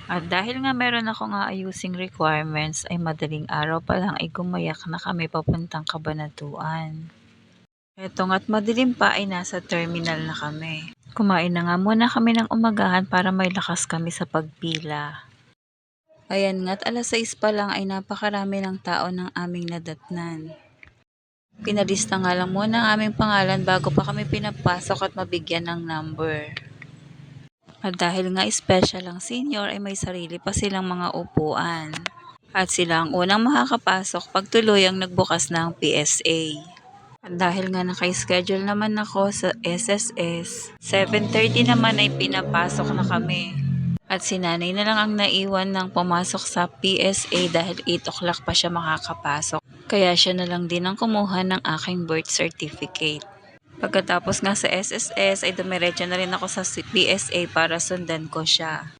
At dahil nga meron akong aayusing requirements ay madaling araw pa lang ay gumayak na kami papuntang Cabanatuan. Eto nga't madilim pa ay nasa terminal na kami. Kumain na nga muna kami ng umagahan para may lakas kami sa pagpila. Ayan nga't 6:00 pa lang ay napakarami ng tao ng aming nadatnan. Pinalista nga lang muna ang aming pangalan bago pa kami pinapasok at mabigyan ng number. At dahil nga special ang senior ay may sarili pa silang mga upuan. At sila ang unang makakapasok pag tuluyang nagbukas na ang PSA. At dahil nga naka-schedule naman ako sa SSS, 7:30 naman ay pinapasok na kami. At si nanay na lang ang naiwan ng pumasok sa PSA dahil 8 o'clock pa siya makakapasok. Kaya siya na lang din ang kumuha ng aking birth certificate. Pagkatapos nga sa SSS ay dumiretso na rin ako sa PSA para sundan ko siya.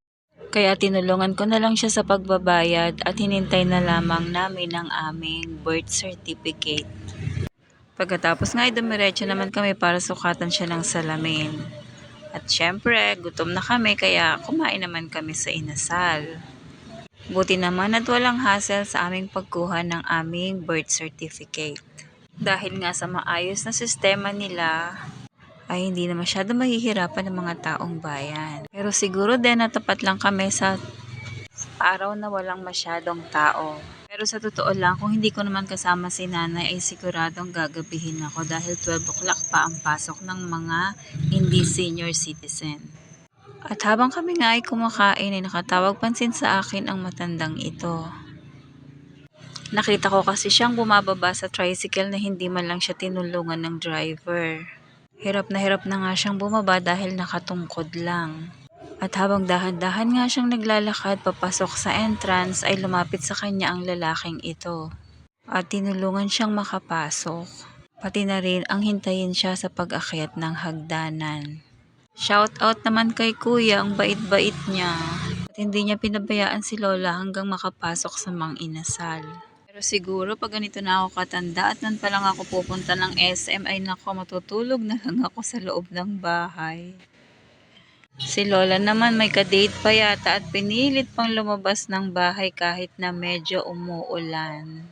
Kaya tinulungan ko na lang siya sa pagbabayad at hinintay na lamang namin ang aming birth certificate. Pagkatapos nga ay dumiretso naman kami para sukatan siya ng salamin. At syempre, gutom na kami kaya kumain naman kami sa inasal. Buti naman at walang hassle sa aming pagkuha ng aming birth certificate. Dahil nga sa maayos na sistema nila, ay hindi na masyado mahihirapan ng mga taong bayan. Pero siguro din natapat lang kami sa araw na walang masyadong tao. Pero sa totoo lang, kung hindi ko naman kasama si nanay ay siguradong gagabihin ako dahil 12 o'clock pa ang pasok ng mga hindi senior citizen. At habang kami nga ay kumakain ay nakatawag pansin sa akin ang matandang ito. Nakita ko kasi siyang bumababa sa tricycle na hindi man lang siya tinulungan ng driver. Hirap na nga siyang bumaba dahil nakatungkod lang. At habang dahan-dahan nga siyang naglalakad papasok sa entrance ay lumapit sa kanya ang lalaking ito. At tinulungan siyang makapasok. Pati na rin ang hintayin siya sa pag-akyat ng hagdanan. Shout out naman kay kuya, ang bait-bait niya. At hindi niya pinabayaan si lola hanggang makapasok sa mang inasal. Pero siguro pag ganito na ako katanda at nun pa lang ako pupunta ng SM ay nako, matutulog na lang ako sa loob ng bahay. Si lola naman may ka-date pa yata at pinilit pang lumabas ng bahay kahit na medyo umuulan.